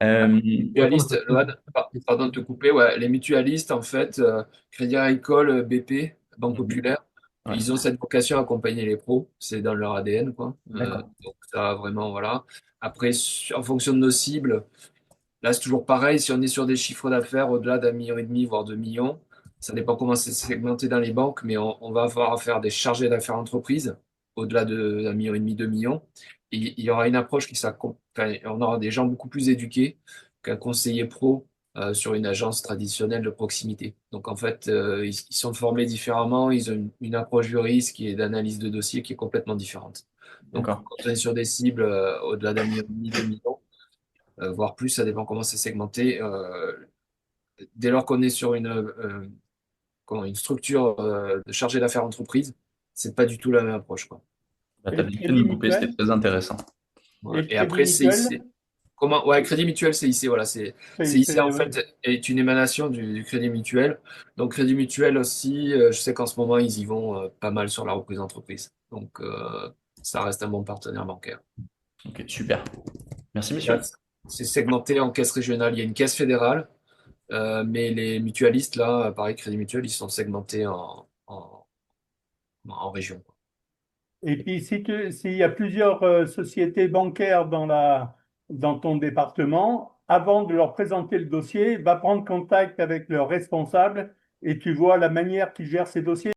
Mutualistes, Oui, pardon de te couper, ouais, les mutualistes, en fait, Crédit Agricole, BP, Banque mhm, Populaire, ouais, ils ont cette vocation à accompagner les pros, c'est dans leur ADN, quoi. d'accord. Donc ça, vraiment, voilà. Après, en fonction de nos cibles, là, c'est toujours pareil, si on est sur des chiffres d'affaires au-delà d'1,5 million, voire 2 millions, ça dépend comment c'est segmenté dans les banques, mais on va avoir faire des chargés d'affaires entreprises au-delà de 1,5 million, 2 millions. Et il y aura une approche enfin, on aura des gens beaucoup plus éduqués qu'un conseiller pro sur une agence traditionnelle de proximité. Donc en fait, ils sont formés différemment, ils ont une approche du risque et d'analyse de dossier qui est complètement différente. Donc D'accord. quand on est sur des cibles au-delà d'1,5 million, 2 millions, voire plus, ça dépend comment c'est segmenté. Dès lors qu'on est sur une structure de chargé d'affaires entreprise, c'est pas du tout la même approche, quoi. Bah, Et tu as le bien fait de crédit me couper, c'était mutuel? très intéressant. Ouais. Et le Et crédit après, mutuel? CIC. Ouais, Crédit Mutuel, CIC, voilà, CIC en Oui. fait est une émanation du Crédit Mutuel. Donc Crédit Mutuel aussi, je sais qu'en ce moment ils y vont pas mal sur la reprise d'entreprise. Donc ça reste un bon partenaire bancaire. Ok, super. Merci, Et là, messieurs. c'est segmenté en caisse régionale. Il y a une caisse fédérale. Mais les mutualistes, là, pareil, Crédit Mutuel, ils sont segmentés en région. Et puis, s'il y a plusieurs sociétés bancaires dans ton département, avant de leur présenter le dossier, va prendre contact avec leur responsable et tu vois la manière qu'ils gèrent ces dossiers.